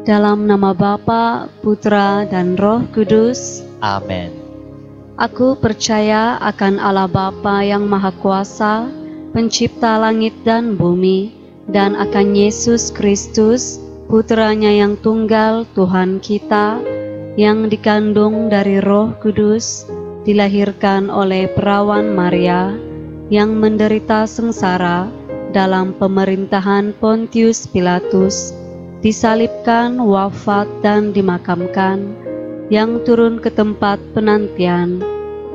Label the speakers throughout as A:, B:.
A: Dalam nama Bapa, Putra, dan Roh Kudus.
B: Amin.
A: Aku percaya akan Allah Bapa yang Maha Kuasa, Pencipta langit dan bumi, dan akan Yesus Kristus, Putranya yang tunggal, Tuhan kita, yang dikandung dari Roh Kudus, dilahirkan oleh perawan Maria, yang menderita sengsara dalam pemerintahan Pontius Pilatus, disalibkan, wafat, dan dimakamkan, yang turun ke tempat penantian,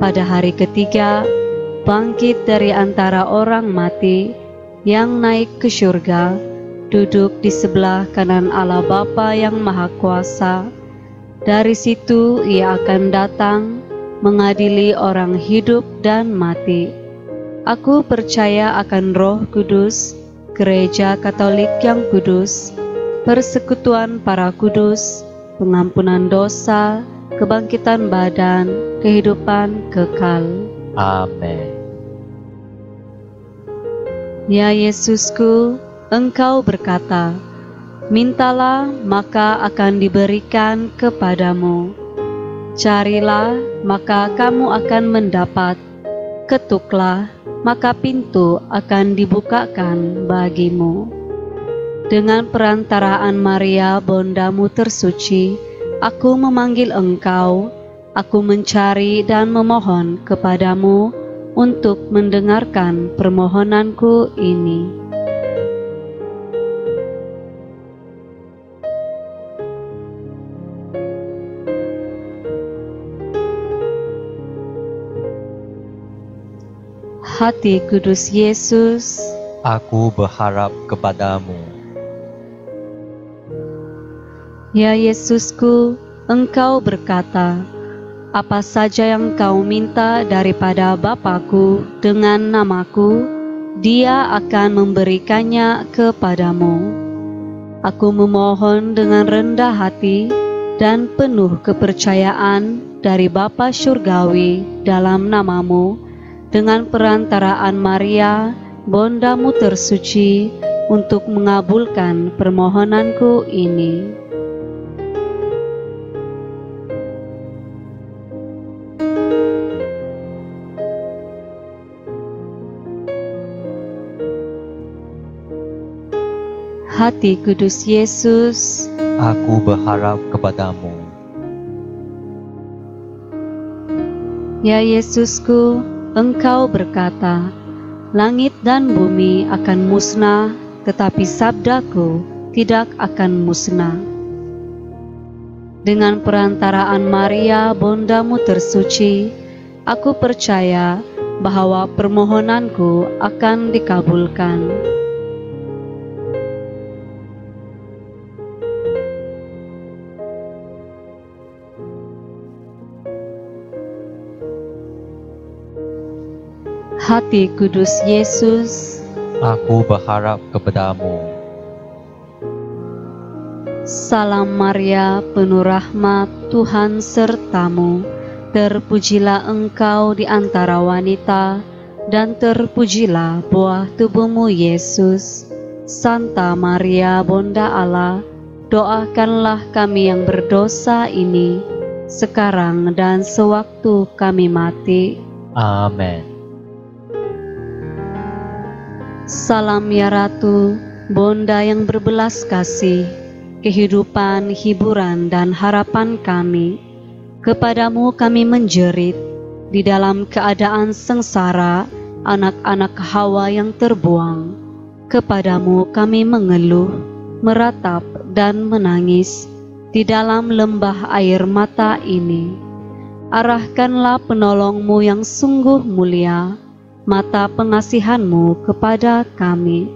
A: pada hari ketiga, bangkit dari antara orang mati, yang naik ke surga, duduk di sebelah kanan Allah Bapa yang Maha Kuasa. Dari situ ia akan datang, mengadili orang hidup dan mati. Aku percaya akan Roh Kudus, Gereja Katolik yang kudus, persekutuan para kudus, pengampunan dosa, kebangkitan badan, kehidupan kekal.
B: Amin.
A: Ya Yesusku, Engkau berkata, mintalah maka akan diberikan kepadamu. Carilah maka kamu akan mendapat. Ketuklah maka pintu akan dibukakan bagimu. Dengan perantaraan Maria, bondamu tersuci, aku memanggil engkau, aku mencari dan memohon kepadamu untuk mendengarkan permohonanku ini. Hati kudus Yesus,
B: Aku berharap kepadamu.
A: ya Yesusku, Engkau berkata, apa saja yang kau minta daripada Bapa-Ku dengan namaku, Dia akan memberikannya kepadamu. Aku memohon dengan rendah hati dan penuh kepercayaan dari Bapa Surgawi dalam namamu, dengan perantaraan Maria, bondamu tersuci, untuk mengabulkan permohonanku ini. Hati kudus Yesus,
B: Aku berharap kepadamu.
A: ya Yesusku, Engkau berkata, langit dan bumi akan musnah, tetapi sabdaku tidak akan musnah. Dengan perantaraan Maria, bondamu tersuci, aku percaya bahwa permohonanku akan dikabulkan. Hati kudus Yesus,
B: Aku berharap kepadamu.
A: salam Maria, penuh rahmat, Tuhan sertamu. Terpujilah engkau di antara wanita, dan terpujilah buah tubuhmu Yesus. Santa Maria, Bunda Allah, doakanlah kami yang berdosa ini, sekarang dan sewaktu kami mati.
B: Amin.
A: Salam ya Ratu, Bonda yang berbelas kasih, kehidupan, hiburan, dan harapan kami. Kepadamu kami menjerit, di dalam keadaan sengsara, anak-anak Hawa yang terbuang. Kepadamu kami mengeluh, meratap, dan menangis, di dalam lembah air mata ini. Arahkanlah penolongmu yang sungguh mulia, mata pengasihanmu kepada kami,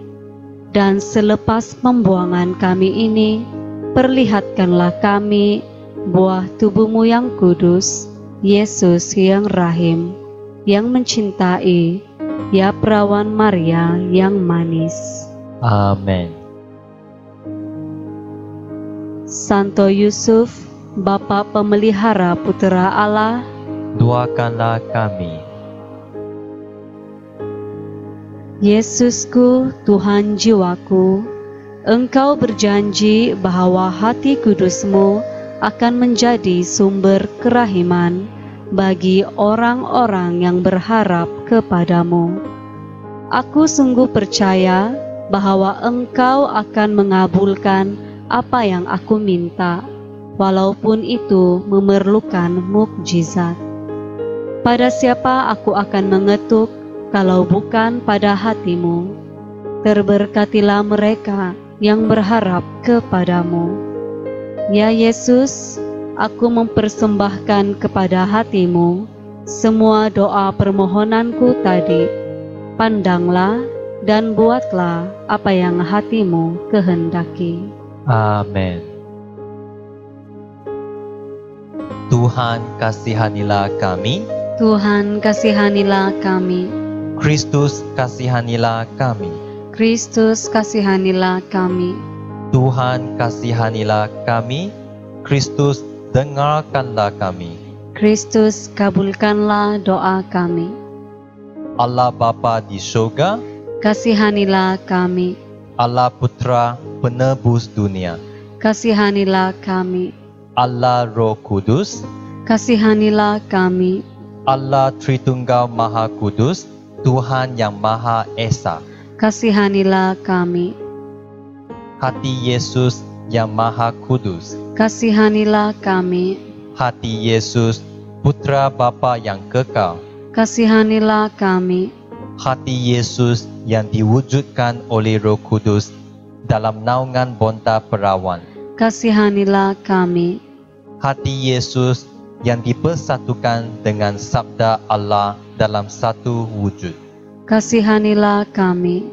A: dan selepas pembuangan kami ini, perlihatkanlah kami buah tubuhmu yang kudus, Yesus yang rahim, yang mencintai, ya perawan Maria yang manis.
B: Amin.
A: Santo Yusuf, Bapa pemelihara Putera Allah,
B: Doakanlah kami.
A: Yesusku, Tuhan jiwaku, Engkau berjanji bahwa hati kudus-Mu akan menjadi sumber kerahiman bagi orang-orang yang berharap kepadamu. Aku sungguh percaya bahwa Engkau akan mengabulkan apa yang aku minta, walaupun itu memerlukan mukjizat. Pada siapa aku akan mengetuk kalau bukan pada hati-Mu? Terberkatilah mereka yang berharap kepadamu. Ya Yesus, aku mempersembahkan kepada hati-Mu semua doa permohonanku tadi. Pandanglah dan buatlah apa yang hati-Mu kehendaki.
B: Amin. Tuhan kasihanilah kami.
A: Tuhan kasihanilah kami.
B: Kristus kasihanilah kami.
A: Kristus kasihanilah kami.
B: Tuhan kasihanilah kami. Kristus dengarkanlah kami.
A: Kristus kabulkanlah doa kami.
B: Allah Bapa di surga,
A: Kasihanilah kami.
B: Allah Putra penebus dunia,
A: Kasihanilah kami.
B: Allah Roh Kudus,
A: Kasihanilah kami.
B: Allah Tritunggal Maha Kudus, Tuhan yang Maha Esa.
A: Kasihanilah kami.
B: Hati Yesus yang Maha Kudus,
A: Kasihanilah kami.
B: hati Yesus Putra Bapa yang kekal,
A: Kasihanilah kami.
B: hati Yesus yang diwujudkan oleh Roh Kudus dalam naungan bonta perawan,
A: Kasihanilah kami.
B: hati Yesus yang dipersatukan dengan sabda Allah dalam satu wujud.
A: Kasihanilah kami.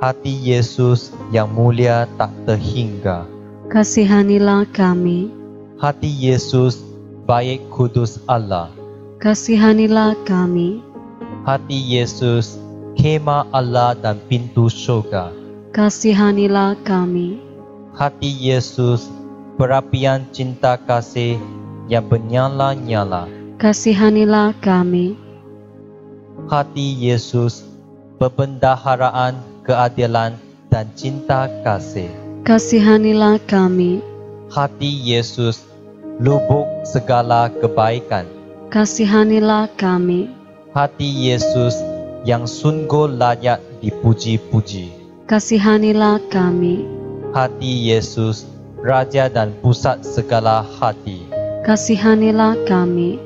B: Hati Yesus yang mulia tak terhingga,
A: Kasihanilah kami.
B: hati Yesus baik kudus Allah,
A: Kasihanilah kami.
B: hati Yesus kemah Allah dan pintu surga,
A: Kasihanilah kami.
B: hati Yesus perapian cinta kasih yang bernyala-nyala,
A: Kasihanilah kami.
B: hati Yesus perbendaharaan keadilan dan cinta kasih,
A: Kasihanilah kami.
B: hati Yesus lubuk segala kebaikan,
A: Kasihanilah kami.
B: hati Yesus yang sungguh layak dipuji-puji,
A: Kasihanilah kami.
B: hati Yesus Raja dan pusat segala hati,
A: Kasihanilah kami.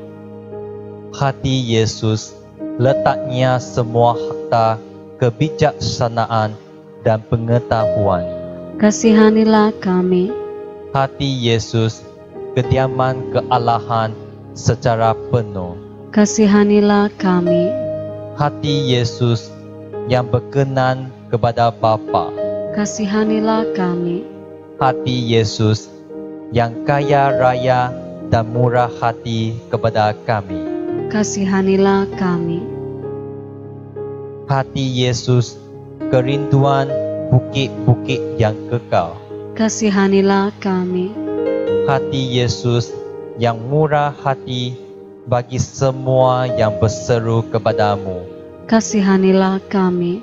B: hati Yesus letaknya semua harta kebijaksanaan dan pengetahuan,
A: Kasihanilah kami.
B: hati Yesus kediaman kealahan secara penuh,
A: Kasihanilah kami.
B: hati Yesus yang berkenan kepada Bapa,
A: Kasihanilah kami.
B: hati Yesus yang kaya raya dan murah hati kepada kami,
A: Kasihanilah kami.
B: hati Yesus kerinduan bukit-bukit yang kekal,
A: Kasihanilah kami.
B: hati Yesus yang murah hati bagi semua yang berseru kepadamu,
A: Kasihanilah kami.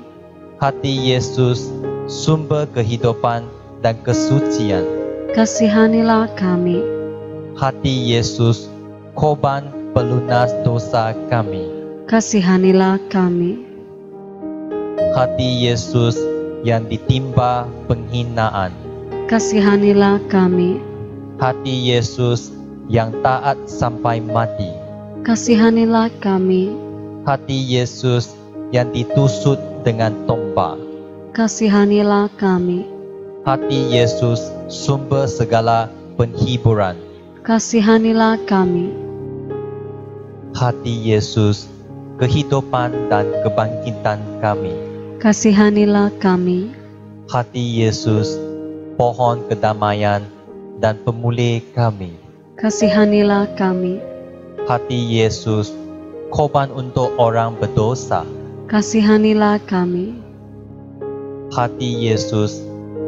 B: hati Yesus sumber kehidupan dan kesucian,
A: Kasihanilah kami.
B: hati Yesus korban pelunas dosa kami,
A: Kasihanilah kami.
B: hati Yesus yang ditimpa penghinaan,
A: Kasihanilah kami.
B: hati Yesus yang taat sampai mati,
A: Kasihanilah kami.
B: hati Yesus yang ditusuk dengan tombak,
A: Kasihanilah kami.
B: hati Yesus sumber segala penghiburan,
A: Kasihanilah kami.
B: hati Yesus kehidupan dan kebangkitan kami,
A: Kasihanilah kami.
B: hati Yesus pohon kedamaian dan pemulih kami,
A: Kasihanilah kami.
B: hati Yesus korban untuk orang berdosa,
A: Kasihanilah kami.
B: hati Yesus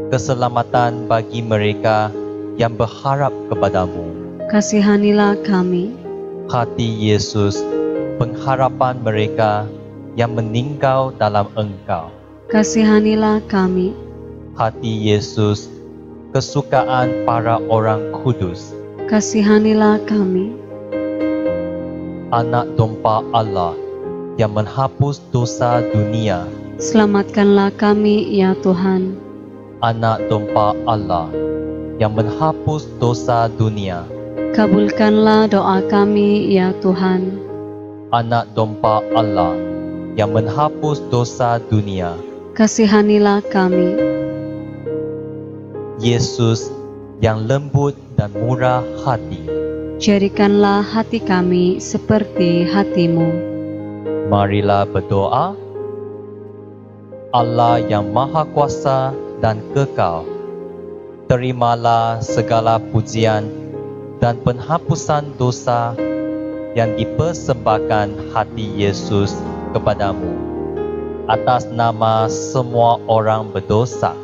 B: keselamatan bagi mereka yang berharap kepadamu,
A: Kasihanilah kami.
B: hati Yesus pengharapan mereka yang meninggal dalam Engkau,
A: kasihanilah kami.
B: Hati Yesus, kesukaan para orang kudus,
A: Kasihanilah kami.
B: Anak domba Allah yang menghapus dosa dunia,
A: Selamatkanlah kami, ya Tuhan.
B: Anak domba Allah yang menghapus dosa dunia,
A: Kabulkanlah doa kami, ya Tuhan.
B: Anak domba Allah yang menghapus dosa dunia,
A: Kasihanilah kami.
B: Yesus yang lembut dan murah hati,
A: Jadikanlah hati kami seperti hati-Mu.
B: marilah berdoa. Allah yang Maha Kuasa dan Kekal, terimalah segala pujian dan penghapusan dosa yang dipersembahkan hati Yesus kepadamu atas nama semua orang berdosa.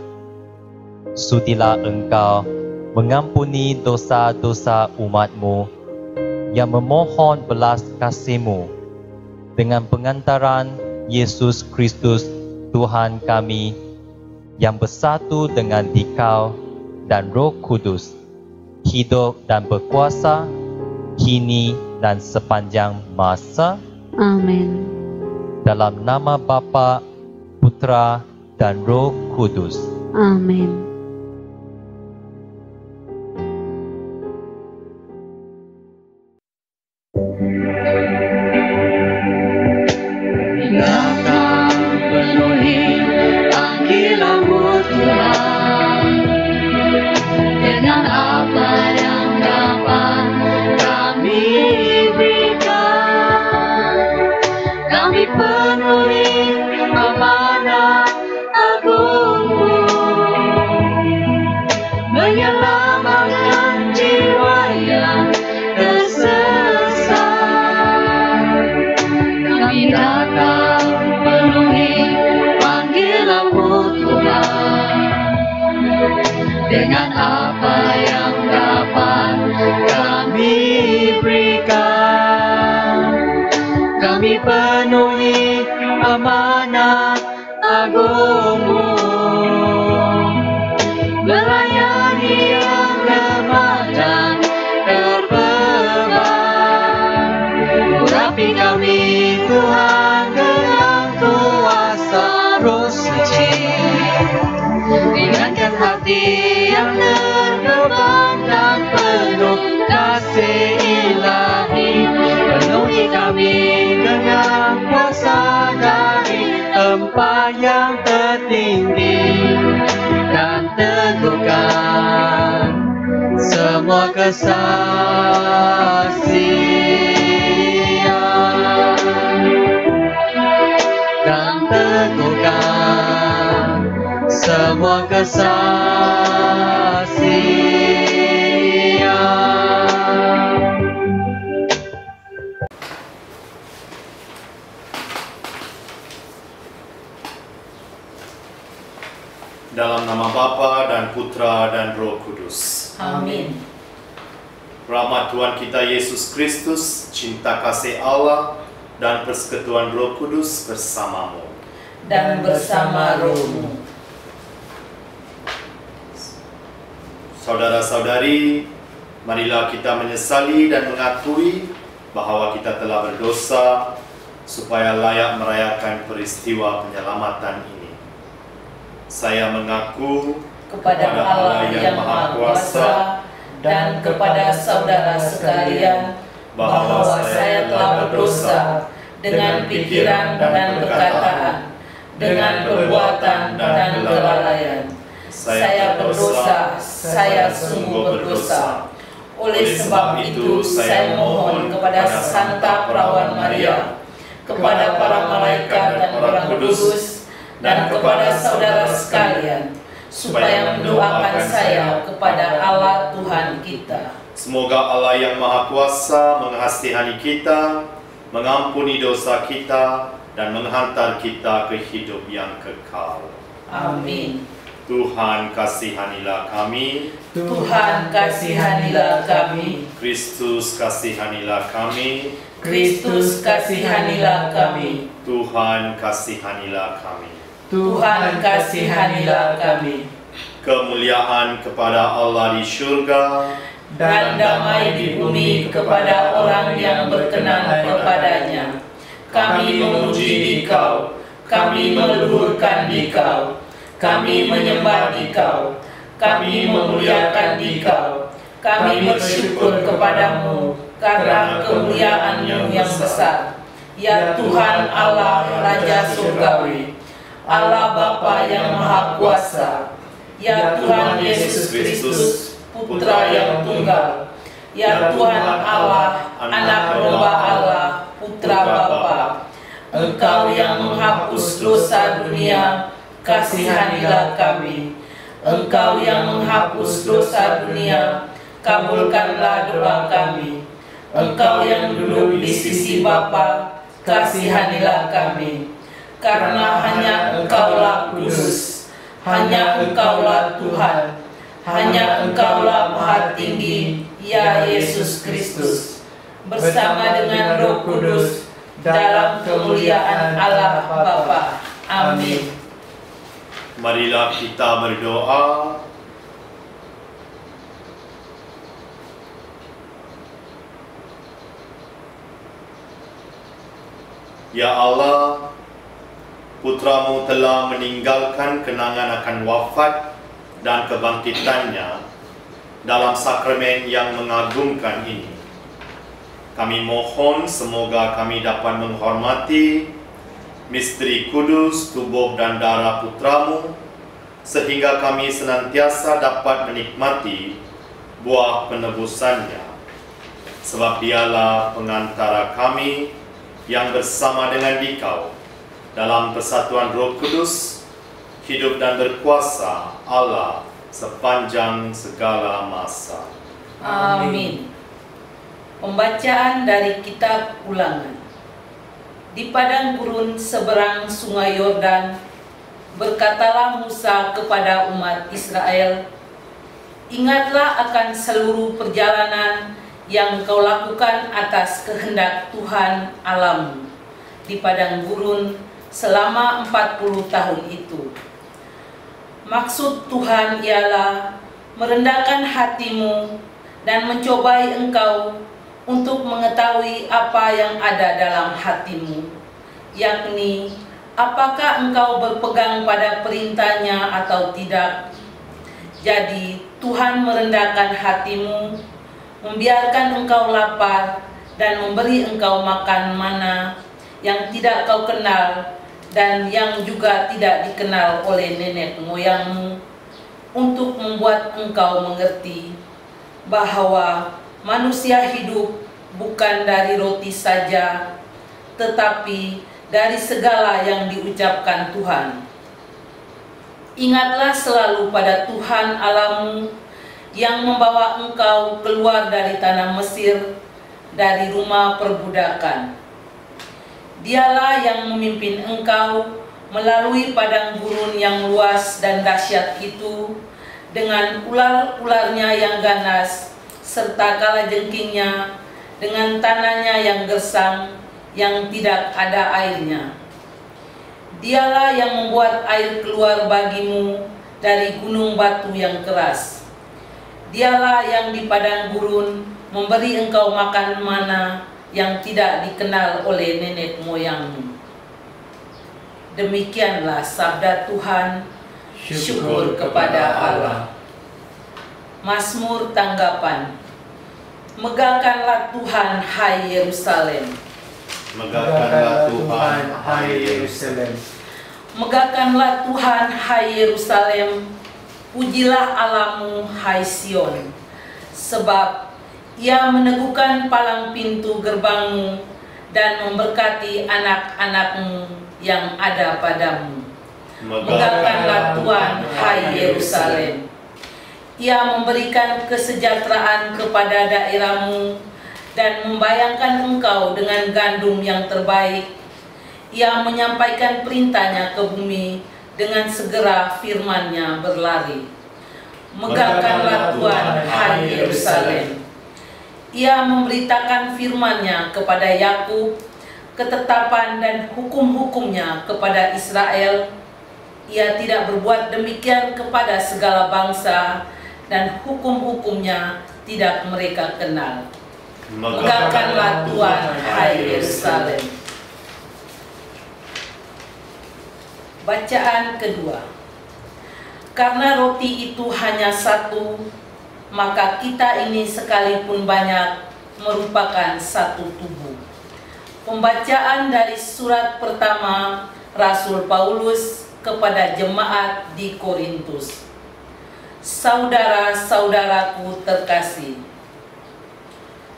B: Sudilah Engkau mengampuni dosa-dosa umat-Mu yang memohon belas kasih-Mu dengan pengantaran Yesus Kristus Tuhan kami, yang bersatu dengan Dikau dan Roh Kudus, hidup dan berkuasa kini dan sepanjang masa.
A: Amin.
B: Dalam nama Bapa, Putra dan Roh Kudus.
A: Amin.
C: Dengan apa yang dapat kami berikan, kami penuhi amanah agung-Mu, menyelamatkan jiwa yang tersesat. Kami datang penuhi panggilan-Mu Tuhan. Dengan apa yang dapat kami berikan, kami penuhi amanah agung-Mu, melayani yang lemah dan terbeban. Urapi kami Tuhan dengan kuasa Roh Suci, ringankan hati yang terbeban dan penuh kasih ilahi. Penuhi kami dengan kuasa dari tempat yang tertinggi, dan teguhkan semua kesaksian, dan teguhkan semua kesaksian.
D: Dalam nama Bapa dan Putra dan Roh Kudus.
C: Amin.
D: Rahmat Tuhan kita Yesus Kristus, cinta kasih Allah, dan persekutuan Roh Kudus bersamamu.
C: Dan bersama rohmu.
D: Saudara-saudari, marilah kita menyesali dan mengakui bahwa kita telah berdosa, supaya layak merayakan peristiwa penyelamatan ini. Saya mengaku
C: Kepada Allah yang Maha Kuasa dan kepada saudara sekalian bahwa saya telah berdosa dengan pikiran dan perkataan, dengan perbuatan dan kelalaian. Saya berdosa, saya sungguh berdosa. Oleh sebab itu, saya mohon kepada Santa Perawan Maria, kepada para malaikat dan orang kudus, dan kepada saudara sekalian, supaya mendoakan saya kepada Allah Tuhan kita.
D: Semoga Allah yang Maha Kuasa mengasihani kita, mengampuni dosa kita, dan menghantar kita ke hidup yang kekal.
C: Amin.
D: Tuhan kasihanilah kami.
C: Tuhan kasihanilah kami.
D: Kristus kasihanilah kami.
C: Kristus kasihanilah kami.
D: Tuhan kasihanilah kami.
C: Tuhan kasihanilah kami.
D: Kemuliaan kepada Allah di syurga,
C: Dan damai di bumi kepada orang yang berkenan kepadanya. Kami memuji Dikau, kami meluhurkan Dikau, kami menyembah Dikau, kami memuliakan Dikau, kami bersyukur kepadamu karena kemuliaan-Mu yang besar. Ya Tuhan Allah Raja Surgawi, Allah Bapa yang Maha Kuasa, ya Tuhan Yesus Kristus, Putra yang tunggal, ya Tuhan Allah, Anak domba Allah, Putra Bapa, Engkau yang menghapus dosa dunia, kasihanilah kami. Engkau yang menghapus dosa dunia, kabulkanlah doa kami. Engkau yang duduk di sisi Bapa, kasihanilah kami. Karena hanya Engkaulah kudus, hanya Engkaulah Tuhan, hanya Engkaulah Maha Tinggi, ya Yesus Kristus, bersama dengan Roh Kudus, dalam kemuliaan Allah Bapa. Amin.
D: marilah kita berdoa. Ya Allah, Putra-Mu telah meninggalkan kenangan akan wafat dan kebangkitannya dalam sakramen yang mengagumkan ini. Kami mohon semoga kami dapat menghormati misteri kudus tubuh dan darah Putra-Mu, sehingga kami senantiasa dapat menikmati buah penebusannya. Sebab Dialah pengantara kami yang bersama dengan Dikau dalam persatuan Roh Kudus, hidup dan berkuasa Allah sepanjang segala masa.
C: Amin. Pembacaan dari Kitab Ulangan. Di padang gurun seberang sungai Yordan, berkatalah Musa kepada umat Israel, "Ingatlah akan seluruh perjalanan yang kau lakukan atas kehendak Tuhan Allahmu di padang gurun selama 40 tahun itu. Maksud Tuhan ialah merendahkan hatimu dan mencobai engkau untuk mengetahui apa yang ada dalam hatimu, yakni apakah engkau berpegang pada perintahnya atau tidak. Jadi Tuhan merendahkan hatimu, membiarkan engkau lapar dan memberi engkau makan mana yang tidak kau kenal dan yang juga tidak dikenal oleh nenek moyangmu, untuk membuat engkau mengerti bahwa manusia hidup bukan dari roti saja, tetapi dari segala yang diucapkan Tuhan. Ingatlah selalu pada Tuhan Allahmu yang membawa engkau keluar dari tanah Mesir, dari rumah perbudakan. Dialah yang memimpin engkau melalui padang gurun yang luas dan dahsyat itu, dengan ular-ularnya yang ganas, serta kalajengkingnya, dengan tanahnya yang gersang, yang tidak ada airnya. Dialah yang membuat air keluar bagimu dari gunung batu yang keras. Dialah yang di padang gurun memberi engkau makan mana yang tidak dikenal oleh nenek moyangmu." Demikianlah sabda Tuhan. Syukur kepada Allah. Mazmur tanggapan. Megahkanlah Tuhan, hai Yerusalem.
D: Megahkanlah Tuhan, hai Yerusalem.
C: Megahkanlah Tuhan, hai Yerusalem. Pujilah Allahmu, hai Sion. Sebab Ia meneguhkan palang pintu gerbangmu dan memberkati anak-anakmu yang ada padamu. Megahkanlah Tuhan, hai Yerusalem. Ia memberikan kesejahteraan kepada daerahmu dan membayangkan engkau dengan gandum yang terbaik. Ia menyampaikan perintahnya ke bumi, dengan segera firman-Nya berlari. Megahkanlah Tuhan, hai Yerusalem. Ia memberitakan firman-Nya kepada Yakub, ketetapan dan hukum-hukumnya kepada Israel. Ia tidak berbuat demikian kepada segala bangsa, dan hukum-hukumnya tidak mereka kenal. Megahkanlah Tuhan, hai Yerusalem. Bacaan kedua. Karena roti itu hanya satu, maka kita ini sekalipun banyak merupakan satu tubuh. Pembacaan dari surat pertama Rasul Paulus kepada jemaat di Korintus. Saudara-saudaraku terkasih,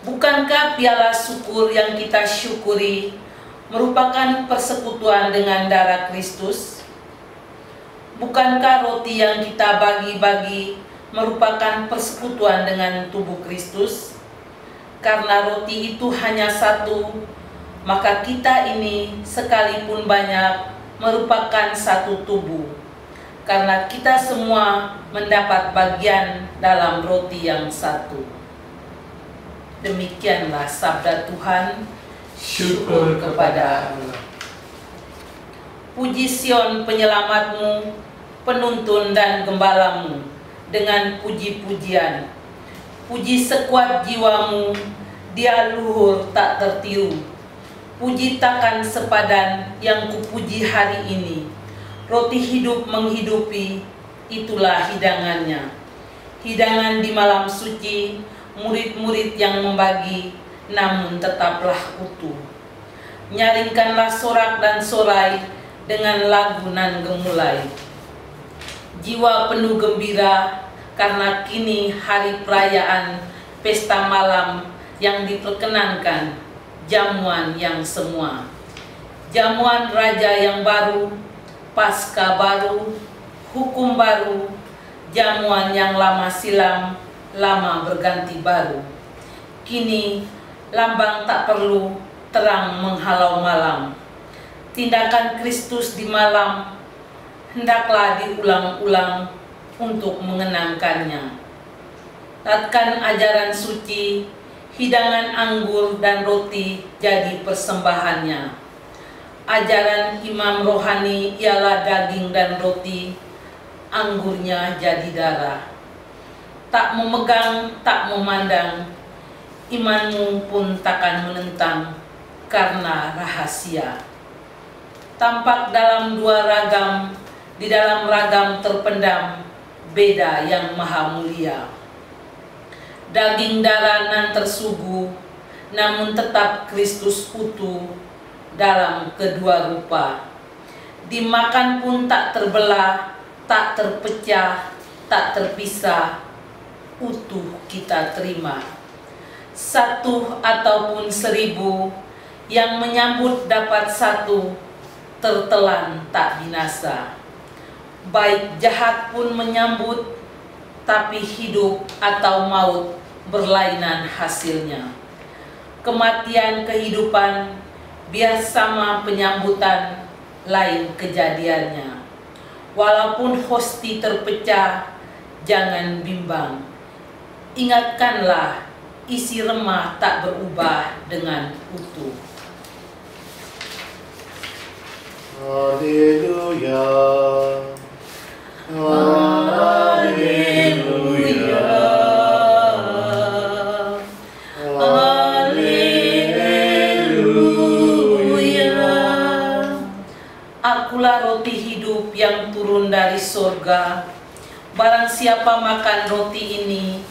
C: bukankah piala syukur yang kita syukuri merupakan persekutuan dengan darah Kristus? Bukankah roti yang kita bagi-bagi merupakan persekutuan dengan tubuh Kristus? Karena roti itu hanya satu, maka kita ini sekalipun banyak merupakan satu tubuh, karena kita semua mendapat bagian dalam roti yang satu. Demikianlah sabda Tuhan. Syukur kepada Allah. Puji Sion penyelamatmu, penuntun dan gembalamu, dengan puji-pujian. Puji sekuat jiwamu, dia luhur tak tertiru. Puji takkan sepadan yang kupuji hari ini. Roti hidup menghidupi, itulah hidangannya. Hidangan di malam suci, murid-murid yang membagi, namun tetaplah utuh. Nyaringkanlah sorak dan sorai dengan lagu nan gemulai. Jiwa penuh gembira, karena kini hari perayaan pesta malam yang diperkenankan, jamuan yang semua. Jamuan raja yang baru, pasca baru, hukum baru, jamuan yang lama silam, lama berganti baru. Kini lambang tak perlu, terang menghalau malam. Tindakan Kristus di malam hendaklah diulang-ulang untuk mengenangkannya. Tatkan ajaran suci, hidangan anggur dan roti jadi persembahannya. Ajaran imam rohani ialah daging dan roti, anggurnya jadi darah. Tak memegang, tak memandang, imanmu pun takkan menentang, karena rahasia. Tampak dalam dua ragam, di dalam ragam terpendam, beda yang maha mulia. Daging darah nan tersuguh, namun tetap Kristus utuh dalam kedua rupa. Dimakan pun tak terbelah, tak terpecah, tak terpisah, utuh kita terima. 1 ataupun 1000, yang menyambut dapat 1, tertelan tak binasa. Baik jahat pun menyambut, tapi hidup atau maut berlainan hasilnya. Kematian kehidupan biar sama penyambutan, lain kejadiannya. Walaupun hosti terpecah, jangan bimbang. Ingatkanlah, isi remah tak berubah dengan utuh.
D: Haleluya. Haleluya.
C: Akulah roti hidup yang turun dari surga. Barang siapa makan roti ini,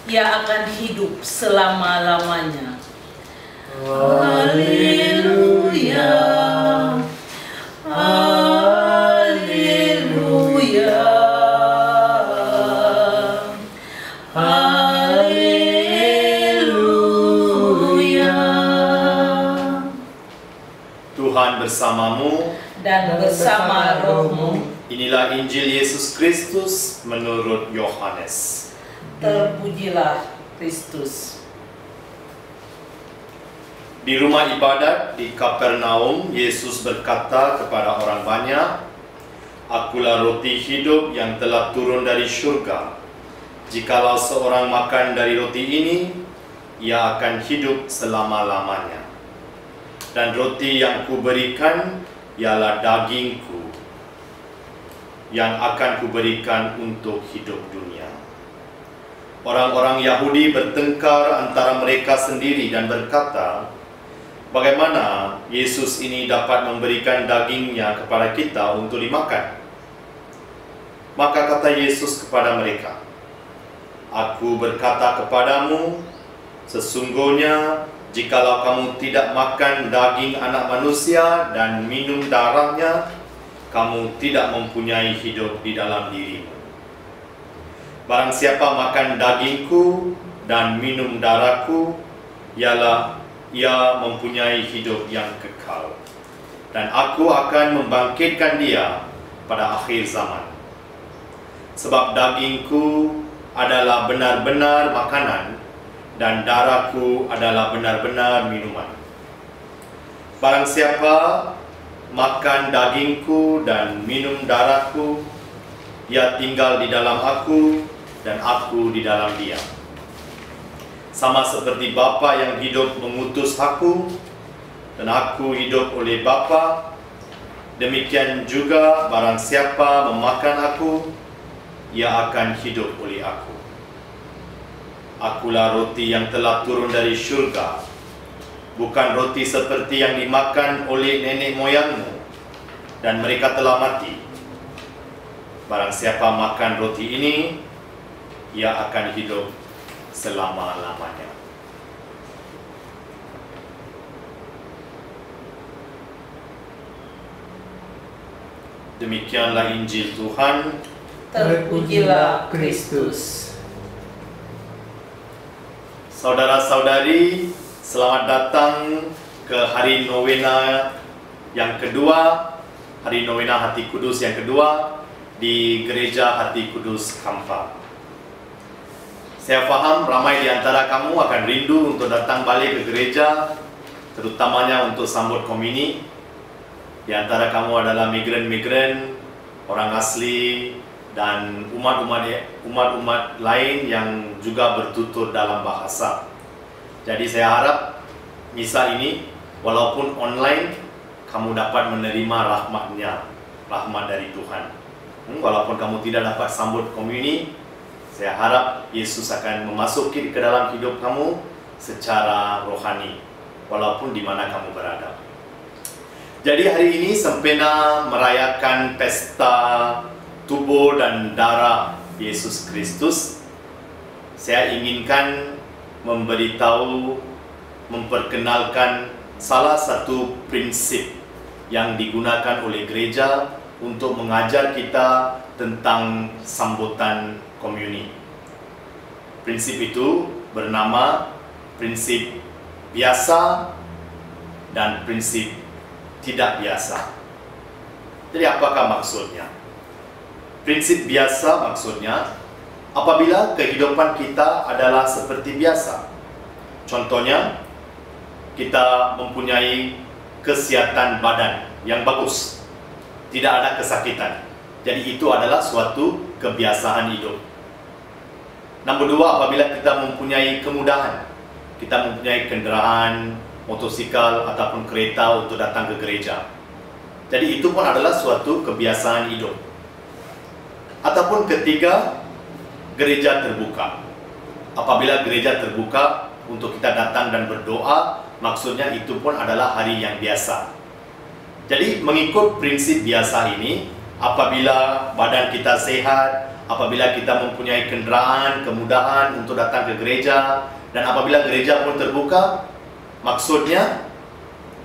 C: ia akan hidup selama-lamanya. Haleluya. Haleluya. Haleluya.
D: Tuhan bersamamu
C: Dan bersama rohmu.
D: Inilah Injil Yesus Kristus menurut Yohanes.
C: Terpujilah Kristus.
D: Di rumah ibadat di Kapernaum, Yesus berkata kepada orang banyak, "Akulah roti hidup yang telah turun dari surga. Jikalau seorang makan dari roti ini, ia akan hidup selama-lamanya. Dan roti yang kuberikan ialah dagingku. yang akan kuberikan untuk hidup dunia. Orang-orang Yahudi bertengkar antara mereka sendiri dan berkata, bagaimana Yesus ini dapat memberikan dagingnya kepada kita untuk dimakan? Maka kata Yesus kepada mereka, Aku berkata kepadamu, sesungguhnya jikalau kamu tidak makan daging anak manusia dan minum darahnya, kamu tidak mempunyai hidup di dalam dirimu. Barang siapa makan dagingku dan minum darahku, ialah ia mempunyai hidup yang kekal. Dan aku akan membangkitkan dia pada akhir zaman. Sebab dagingku adalah benar-benar makanan, dan darahku adalah benar-benar minuman. Barang siapa makan dagingku dan minum darahku, ia tinggal di dalam aku, dan aku di dalam dia. Sama seperti Bapa yang hidup mengutus aku, dan aku hidup oleh Bapa, demikian juga barang siapa memakan aku, ia akan hidup oleh aku. Akulah roti yang telah turun dari syurga, bukan roti seperti yang dimakan oleh nenek moyangmu, dan mereka telah mati. Barang siapa makan roti ini, ia akan hidup selama-lamanya. Demikianlah Injil Tuhan.
C: Terpujilah Kristus.
D: Saudara-saudari, selamat datang ke hari novena yang kedua, hari novena Hati Kudus yang kedua di Gereja Hati Kudus Kampar. Saya faham ramai di antara kamu akan rindu untuk datang balik ke gereja, terutamanya untuk sambut komuni. Di antara kamu adalah migran-migran, orang asli, dan umat-umat lain yang juga bertutur dalam bahasa. Jadi saya harap misa ini, walaupun online, kamu dapat menerima rahmatnya, rahmat dari Tuhan. Walaupun kamu tidak dapat sambut komuni, saya harap Yesus akan memasuki ke dalam hidup kamu secara rohani, walaupun di mana kamu berada. Jadi hari ini sempena merayakan pesta tubuh dan darah Yesus Kristus, saya inginkan memberitahu, memperkenalkan salah satu prinsip yang digunakan oleh gereja untuk mengajar kita tentang sambutan komuni. Prinsip itu bernama prinsip biasa dan prinsip tidak biasa. Jadi apakah maksudnya? Prinsip biasa maksudnya apabila kehidupan kita adalah seperti biasa. Contohnya, kita mempunyai kesehatan badan yang bagus, tidak ada kesakitan. Jadi itu adalah suatu kebiasaan hidup. Nomor dua, apabila kita mempunyai kemudahan, kita mempunyai kendaraan, motosikal ataupun kereta untuk datang ke gereja. Jadi itu pun adalah suatu kebiasaan hidup. Ataupun ketiga, gereja terbuka. Apabila gereja terbuka untuk kita datang dan berdoa, maksudnya itu pun adalah hari yang biasa. Jadi mengikut prinsip biasa ini, apabila badan kita sehat, apabila kita mempunyai kendaraan, kemudahan untuk datang ke gereja, dan apabila gereja pun terbuka, maksudnya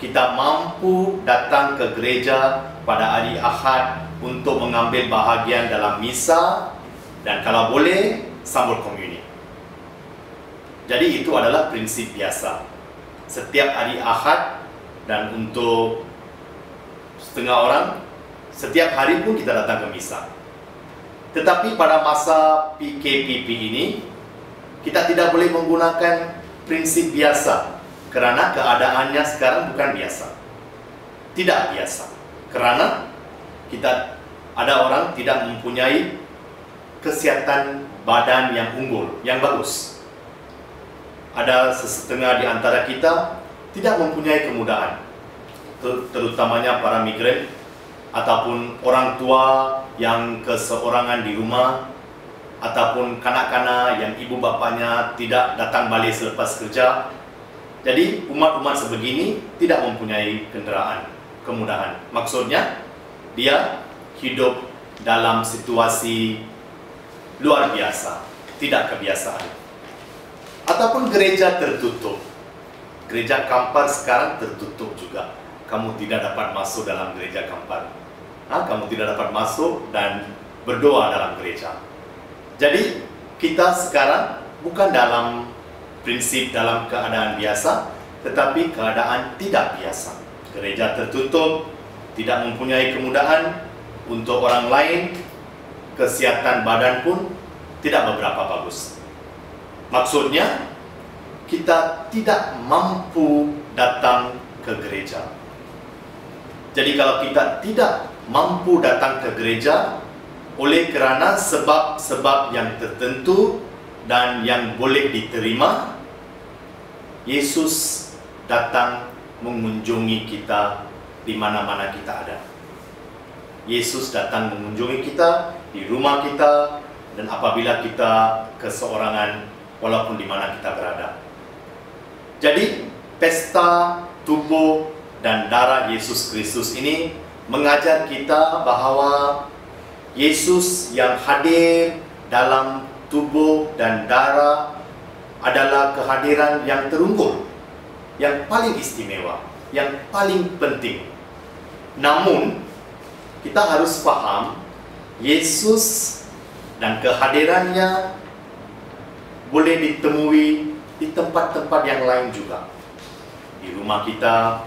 D: kita mampu datang ke gereja pada hari Ahad untuk mengambil bahagian dalam misa, dan kalau boleh sambut komuni. Jadi itu adalah prinsip biasa. Setiap hari Ahad, dan untuk setengah orang, setiap hari pun kita datang ke misa. Tetapi pada masa PKPP ini, kita tidak boleh menggunakan prinsip biasa, karena keadaannya sekarang bukan biasa. Tidak biasa. Karena kita ada orang tidak mempunyai kesehatan badan yang unggul, yang bagus. Ada setengah di antara kita tidak mempunyai kemudahan, terutamanya para migran ataupun orang tua yang keseorangan di rumah, ataupun kanak-kanak yang ibu bapanya tidak datang balik selepas kerja. Jadi umat-umat sebegini tidak mempunyai kenderaan, kemudahan. Maksudnya dia hidup dalam situasi luar biasa, tidak kebiasaan. Ataupun gereja tertutup. Gereja Kampar sekarang tertutup juga. Kamu tidak dapat masuk dalam gereja Kampar. Kamu tidak dapat masuk dan berdoa dalam gereja. Jadi kita sekarang bukan dalam prinsip dalam keadaan biasa, tetapi keadaan tidak biasa. Gereja tertutup, tidak mempunyai kemudahan untuk orang lain, kesehatan badan pun tidak beberapa bagus. Maksudnya kita tidak mampu datang ke gereja. Jadi kalau kita tidak mampu datang ke gereja oleh kerana sebab-sebab yang tertentu dan yang boleh diterima, Yesus datang mengunjungi kita di mana-mana kita ada. Yesus datang mengunjungi kita di rumah kita, dan apabila kita keseorangan walaupun di mana kita berada. Jadi pesta tubuh dan darah Yesus Kristus ini mengajar kita bahawa Yesus yang hadir dalam tubuh dan darah adalah kehadiran yang terunggul, yang paling istimewa, yang paling penting. Namun kita harus faham Yesus dan kehadirannya boleh ditemui di tempat-tempat yang lain juga. Di rumah kita,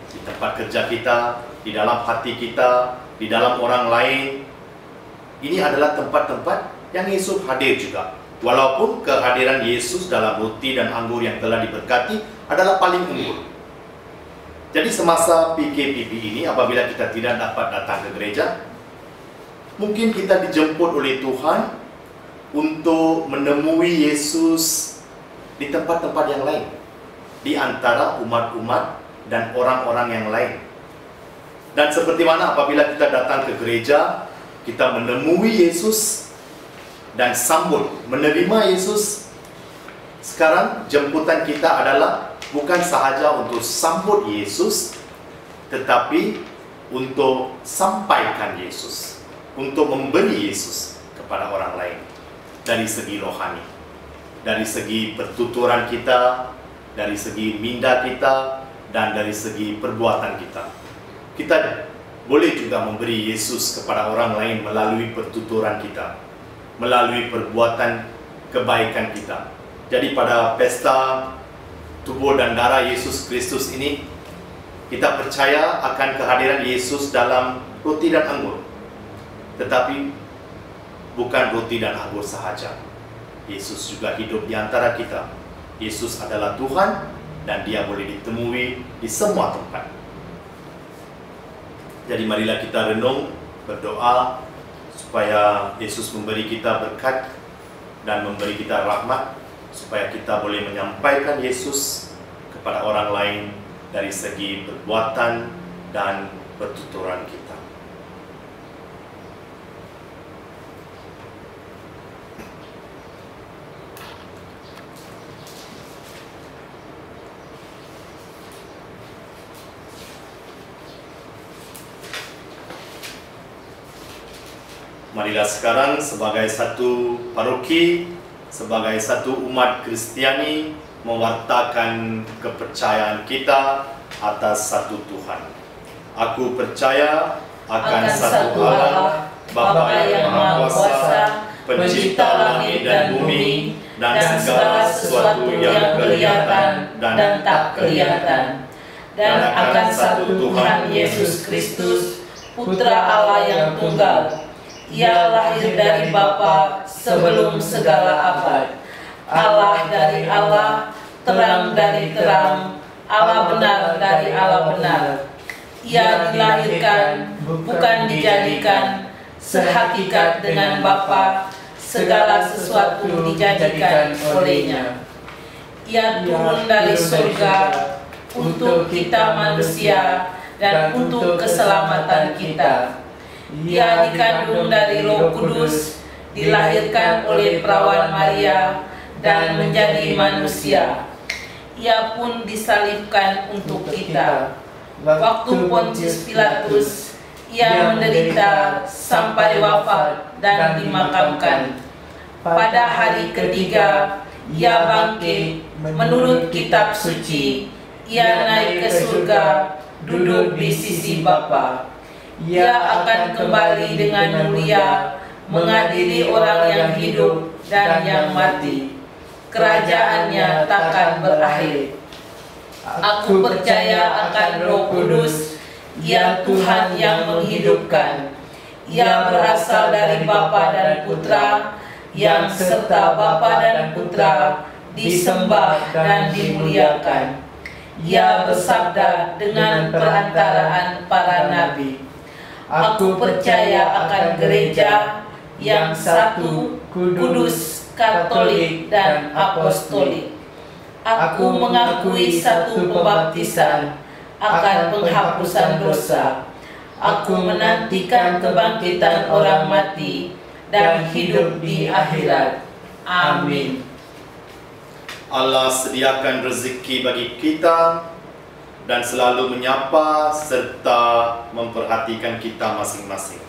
D: di tempat kerja kita, di dalam hati kita, di dalam orang lain. Ini adalah tempat-tempat yang Yesus hadir juga. Walaupun kehadiran Yesus dalam roti dan anggur yang telah diberkati adalah paling unggul. Jadi semasa PKPP ini, apabila kita tidak dapat datang ke gereja, mungkin kita dijemput oleh Tuhan untuk menemui Yesus di tempat-tempat yang lain, di antara umat-umat dan orang-orang yang lain. Dan seperti mana apabila kita datang ke gereja, kita menemui Yesus dan sambut, menerima Yesus. Sekarang jemputan kita adalah bukan sahaja untuk sambut Yesus, tetapi untuk sampaikan Yesus, untuk memberi Yesus kepada orang lain. Dari segi rohani, dari segi pertuturan kita, dari segi minda kita, dan dari segi perbuatan kita. Kita boleh juga memberi Yesus kepada orang lain melalui pertuturan kita, melalui perbuatan kebaikan kita. Jadi pada pesta tubuh dan darah Yesus Kristus ini, kita percaya akan kehadiran Yesus dalam roti dan anggur. Tetapi bukan roti dan anggur sahaja. Yesus juga hidup di antara kita. Yesus adalah Tuhan dan Dia boleh ditemui di semua tempat. Jadi marilah kita renung, berdoa supaya Yesus memberi kita berkat dan memberi kita rahmat, supaya kita boleh menyampaikan Yesus kepada orang lain dari segi perbuatan dan pertuturan kita. Marilah sekarang sebagai satu paroki, sebagai satu umat Kristiani, mewartakan kepercayaan kita atas satu Tuhan. Aku percaya akan satu Allah, Bapa yang Maha Kuasa, Pencipta langit dan bumi, dan segala sesuatu yang kelihatan dan tak kelihatan, dan akan satu Tuhan Yesus Kristus, Putra Allah yang tunggal. Ia lahir dari Bapa sebelum segala abad, Allah dari Allah, terang dari terang, Allah benar dari Allah benar. Ia dilahirkan, bukan dijadikan, sehakikat dengan Bapa, segala sesuatu dijadikan olehnya. Ia turun dari surga untuk kita manusia,
C: dan untuk keselamatan kita. Ia dikandung dari Roh Kudus, dilahirkan oleh perawan Maria, dan menjadi manusia. Ia pun disalibkan untuk kita. Waktu Pontius Pilatus, ia menderita sampai wafat dan dimakamkan. Pada hari ketiga, ia bangkit. Menurut kitab suci, ia naik ke surga, duduk di sisi Bapa. Ia akan kembali dengan mulia, mengadili orang yang hidup dan yang mati. Kerajaannya takkan berakhir. Aku percaya akan Roh Kudus, Ia Tuhan yang menghidupkan. Ia berasal dari Bapa dan Putra, yang serta Bapa dan Putra disembah dan dimuliakan. Ia bersabda dengan perantaraan para nabi. Aku percaya akan gereja yang satu, kudus, katolik, dan apostolik. Aku mengakui satu pembaptisan akan penghapusan dosa. Aku menantikan kebangkitan orang mati dan hidup di akhirat. Amin.
D: Allah sediakan rezeki bagi kita dan selalu menyapa serta memperhatikan kita masing-masing.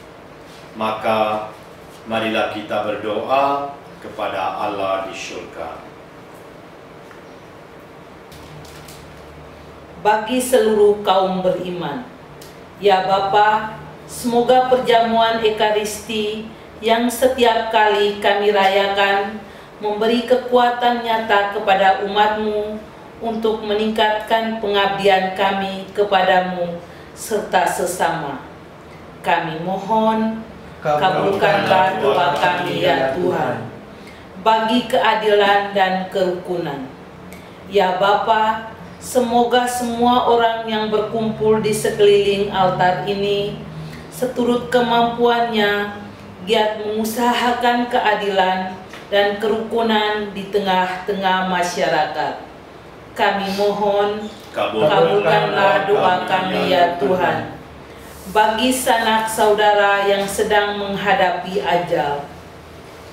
D: Maka marilah kita berdoa kepada Allah di syurga.
C: Bagi seluruh kaum beriman, ya Bapa, semoga perjamuan Ekaristi yang setiap kali kami rayakan memberi kekuatan nyata kepada umat-Mu untuk meningkatkan pengabdian kami kepadamu serta sesama. Kami mohon, kabulkanlah doa kami ya Tuhan, bagi keadilan dan kerukunan. Ya Bapa, semoga semua orang yang berkumpul di sekeliling altar ini, seturut kemampuannya, giat mengusahakan keadilan dan kerukunan di tengah-tengah masyarakat. Kami mohon, kabulkanlah doa kami ya Tuhan. Bagi sanak saudara yang sedang menghadapi ajal,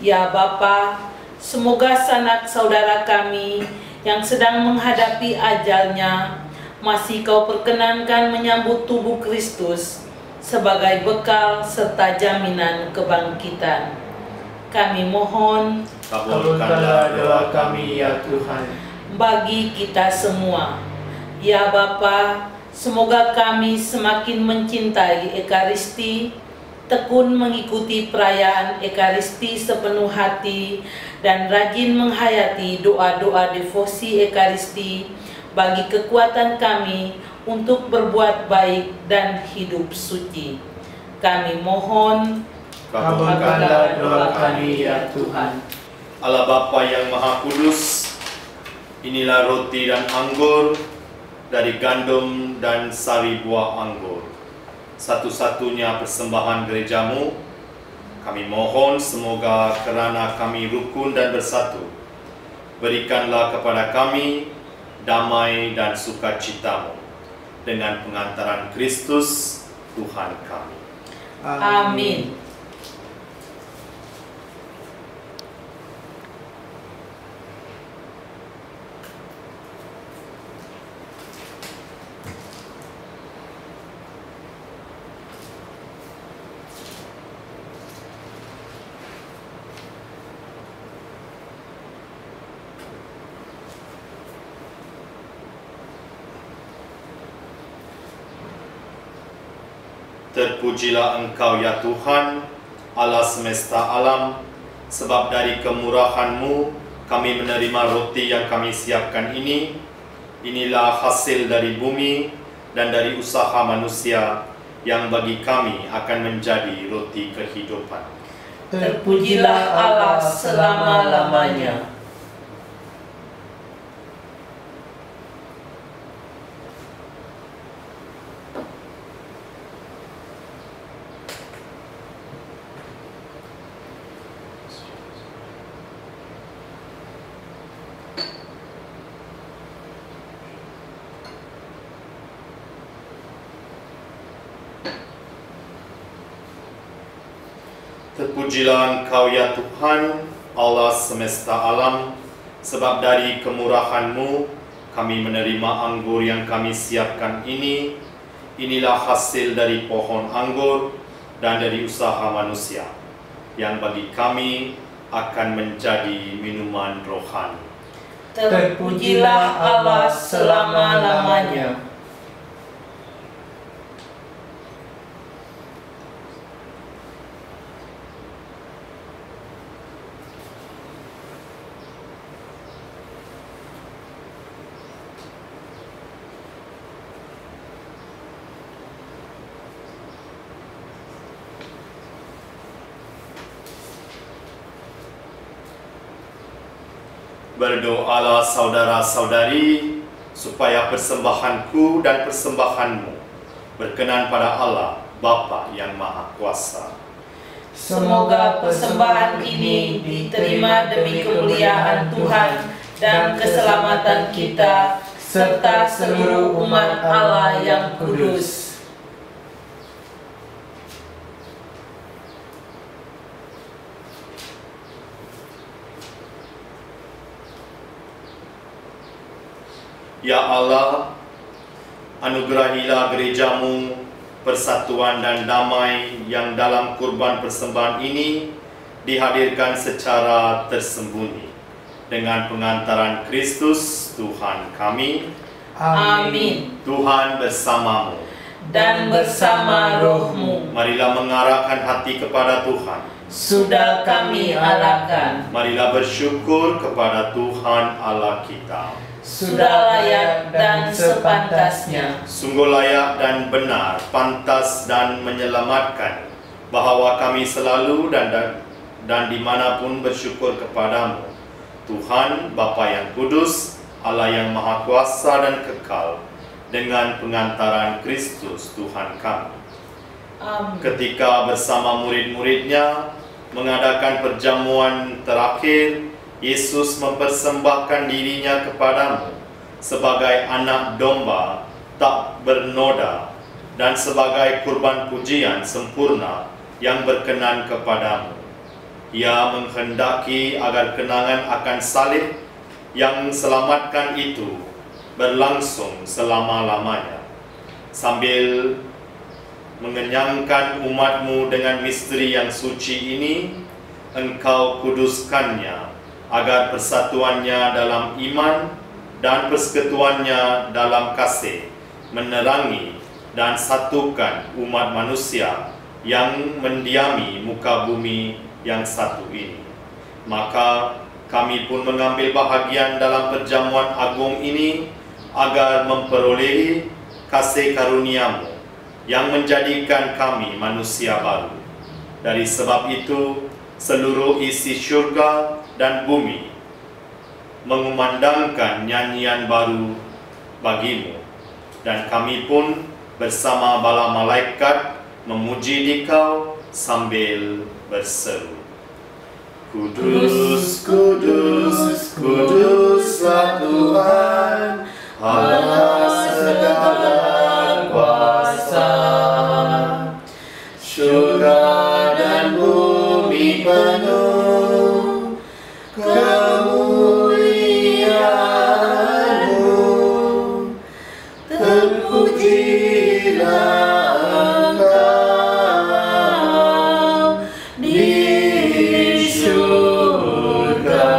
C: ya Bapa, semoga sanak saudara kami yang sedang menghadapi ajalnya masih Kau perkenankan menyambut tubuh Kristus sebagai bekal serta jaminan kebangkitan. Kami mohon,
E: kabulkanlah doa kami ya Tuhan.
C: Bagi kita semua, ya Bapa, semoga kami semakin mencintai Ekaristi, tekun mengikuti perayaan Ekaristi sepenuh hati, dan rajin menghayati doa-doa devosi Ekaristi bagi kekuatan kami untuk berbuat baik dan hidup suci. Kami mohon,
E: kabulkanlah doa kami ya Tuhan.
D: Allah Bapa yang Maha Kudus, inilah roti dan anggur dari gandum dan sari buah anggur, satu-satunya persembahan gerejamu. Kami mohon semoga kerana kami rukun dan bersatu, berikanlah kepada kami damai dan sukacitamu dengan pengantaran Kristus Tuhan kami.
C: Amin.
D: Terpujilah Engkau ya Tuhan, Allah semesta alam, sebab dari kemurahan-Mu kami menerima roti yang kami siapkan ini. Inilah hasil dari bumi dan dari usaha manusia yang bagi kami akan menjadi roti kehidupan.
C: Terpujilah Allah selama-lamanya.
D: Terpujilah Engkau ya Tuhan, Allah semesta alam, sebab dari kemurahan-Mu kami menerima anggur yang kami siapkan ini. Inilah hasil dari pohon anggur dan dari usaha manusia, yang bagi kami akan menjadi minuman rohani.
C: Terpujilah Allah selama-lamanya.
D: Berdoalah saudara-saudari, supaya persembahanku dan persembahanmu berkenan pada Allah, Bapa yang Maha Kuasa.
C: Semoga persembahan ini diterima demi kemuliaan Tuhan dan keselamatan kita, serta seluruh umat Allah yang kudus.
D: Ya Allah, anugerahilah gereja-Mu persatuan dan damai yang dalam kurban persembahan ini dihadirkan secara tersembunyi dengan pengantaran Kristus Tuhan kami.
C: Amin.
D: Tuhan bersamamu
C: Dan bersama rohmu.
D: Marilah mengarahkan hati kepada Tuhan.
C: Sudah kami arahkan.
D: Marilah bersyukur kepada Tuhan Allah kita.
C: Sudah layak dan sepantasnya.
D: Sungguh layak dan benar, pantas dan menyelamatkan, bahwa kami selalu dan dimanapun bersyukur kepadamu, Tuhan Bapa yang kudus, Allah yang maha kuasa dan kekal, dengan pengantaran Kristus Tuhan kami.
C: Amin.
D: Ketika bersama murid-muridnya mengadakan perjamuan terakhir, Yesus mempersembahkan dirinya kepadamu sebagai anak domba tak bernoda dan sebagai kurban pujian sempurna yang berkenan kepadamu. Ia menghendaki agar kenangan akan salib yang selamatkan itu berlangsung selama-lamanya. Sambil mengenyangkan umatmu dengan misteri yang suci ini, Engkau kuduskannya, agar persatuannya dalam iman dan persekutuannya dalam kasih menerangi dan satukan umat manusia yang mendiami muka bumi yang satu ini. Maka kami pun mengambil bahagian dalam perjamuan agung ini agar memperolehi kasih karunia-Mu yang menjadikan kami manusia baru. Dari sebab itu, seluruh isi syurga dan bumi mengumandangkan nyanyian baru bagi-Mu, dan kami pun bersama bala malaikat memuji Dikau sambil berseru, Kudus, kudus, kuduslah Tuhan, Allah segala kuasa. Syurga dan bumi penuh kemuliaan-Mu. Terpujilah Engkau di syurga.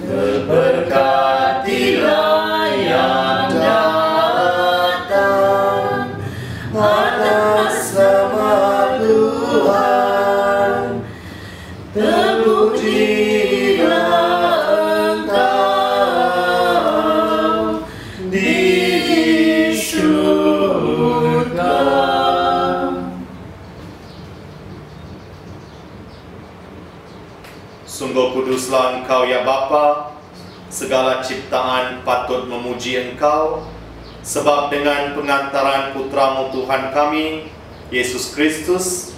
D: Terberkatilah yang datang atas nama Tuhan. Terpujilah Engkau di syurga. Sungguh kuduslah Engkau ya Bapa, segala ciptaan patut memuji Engkau, sebab dengan pengantaran Putra-Mu Tuhan kami, Yesus Kristus,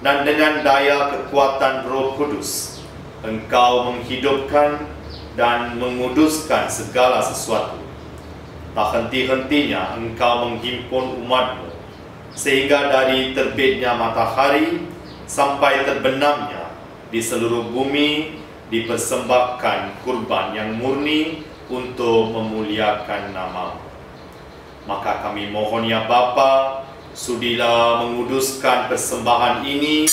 D: dan dengan daya kekuatan Roh Kudus, Engkau menghidupkan dan menguduskan segala sesuatu. Tak henti-hentinya Engkau menghimpun umat-Mu, sehingga dari terbitnya matahari sampai terbenamnya di seluruh bumi dipersembahkan kurban yang murni untuk memuliakan nama-Mu. Maka kami mohon ya Bapa, sudilah menguduskan persembahan ini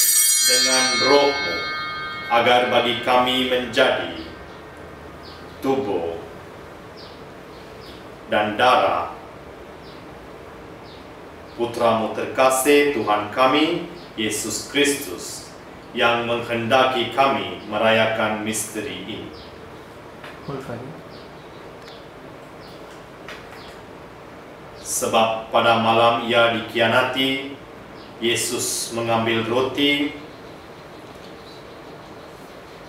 D: dengan Roh-Mu, agar bagi kami menjadi tubuh dan darah Putra-Mu terkasih Tuhan kami, Yesus Kristus, yang menghendaki kami merayakan misteri ini. Sebab pada malam Ia dikhianati, Yesus mengambil roti,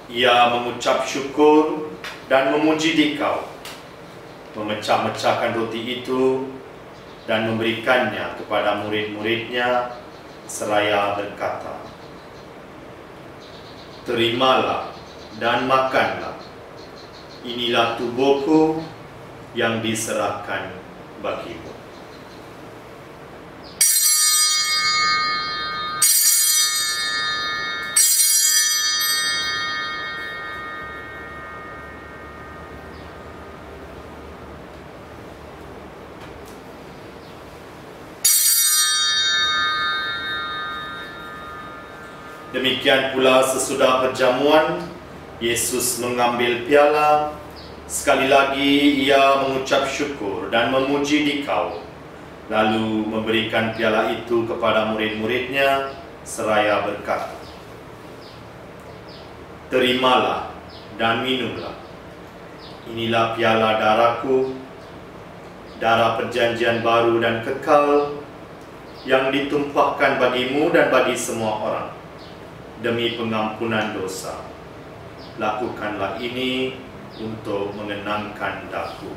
D: Ia mengucap syukur dan memuji Dikau, memecah-mecahkan roti itu dan memberikannya kepada murid-muridnya seraya berkata, "Terimalah dan makanlah, inilah tubuhku yang diserahkan bagimu." Demikian pula sesudah perjamuan, Yesus mengambil piala. Sekali lagi Ia mengucap syukur dan memuji Dikau, lalu memberikan piala itu kepada murid-muridnya seraya berkata, "Terimalah dan minumlah. Inilah piala darahku, darah perjanjian baru dan kekal, yang ditumpahkan bagimu dan bagi semua orang demi pengampunan dosa. Lakukanlah ini untuk mengenangkan daku."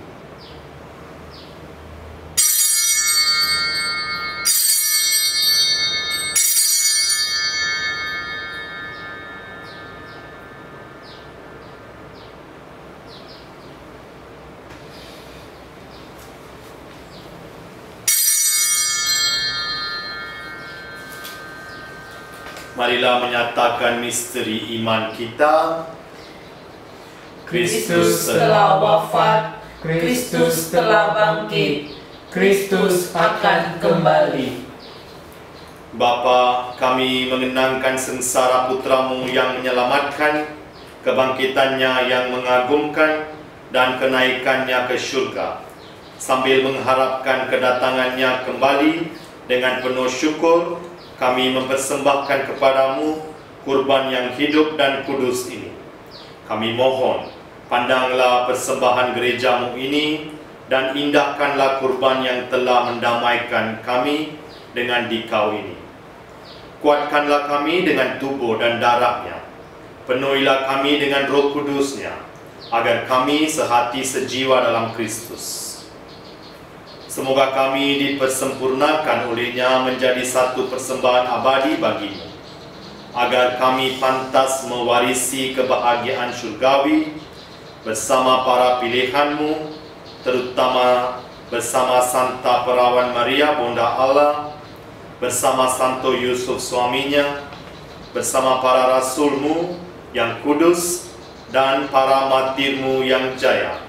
D: Marilah menyatakan misteri iman kita.
C: Kristus telah wafat, Kristus telah bangkit, Kristus akan kembali.
D: Bapa, kami mengenangkan sengsara Putra-Mu yang menyelamatkan, kebangkitannya yang mengagumkan, dan kenaikannya ke syurga. Sambil mengharapkan kedatangannya kembali, dengan penuh syukur, kami mempersembahkan kepadamu kurban yang hidup dan kudus ini. Kami mohon, pandanglah persembahan gerejamu ini dan indahkanlah kurban yang telah mendamaikan kami dengan Dikau ini. Kuatkanlah kami dengan tubuh dan darahnya. Penuhilah kami dengan Roh Kudusnya, agar kami sehati sejiwa dalam Kristus. Semoga kami dipersempurnakan olehnya menjadi satu persembahan abadi bagimu, agar kami pantas mewarisi kebahagiaan syurgawi bersama para pilihanmu, terutama bersama Santa Perawan Maria Bunda Allah, bersama Santo Yusuf suaminya, bersama para rasulmu yang kudus dan para martirmu yang jaya,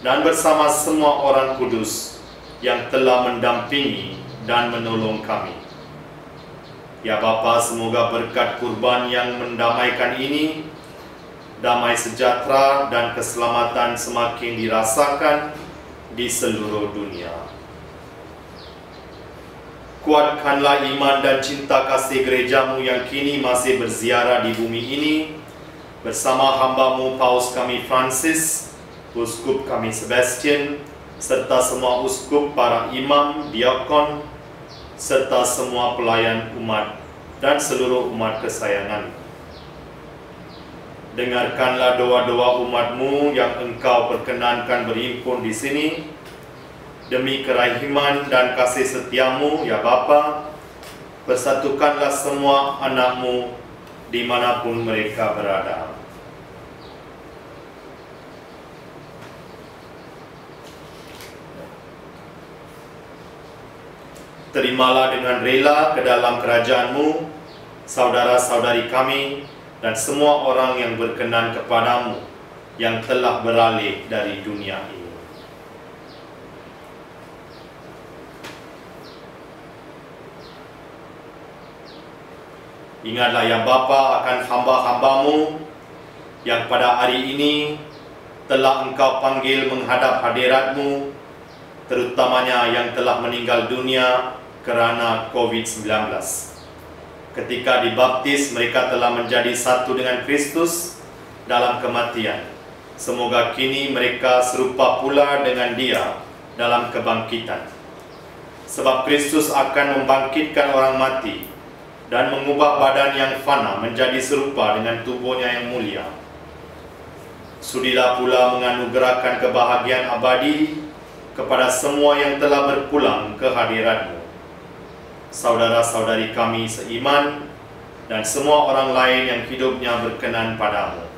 D: dan bersama semua orang kudus yang telah mendampingi dan menolong kami. Ya Bapa, semoga berkat kurban yang mendamaikan ini, damai sejahtera dan keselamatan semakin dirasakan di seluruh dunia. Kuatkanlah iman dan cinta kasih gerejamu yang kini masih berziarah di bumi ini, bersama hamba-Mu Paus kami Francis, Uskup kami Sebastian, serta semua uskup, para imam, diakon, serta semua pelayan umat dan seluruh umat kesayangan. Dengarkanlah doa-doa umat-Mu yang Engkau perkenankan berhimpun di sini, demi kerahiman dan kasih setia-Mu, ya Bapa. Persatukanlah semua anak-Mu dimanapun mereka berada. Terimalah dengan rela ke dalam kerajaan-Mu saudara-saudari kami, dan semua orang yang berkenan kepadamu, yang telah beralih dari dunia ini. Ingatlah ya Bapa akan hamba-hambamu yang pada hari ini telah Engkau panggil menghadap hadirat-Mu, terutamanya yang telah meninggal dunia kerana COVID-19. Ketika dibaptis, mereka telah menjadi satu dengan Kristus dalam kematian. Semoga kini mereka serupa pula dengan Dia dalam kebangkitan. Sebab Kristus akan membangkitkan orang mati dan mengubah badan yang fana menjadi serupa dengan tubuhnya yang mulia. Sudilah pula menganugerahkan kebahagiaan abadi kepada semua yang telah berpulang ke hadirat-Mu, saudara-saudari kami seiman, dan semua orang lain yang hidupnya berkenan padamu.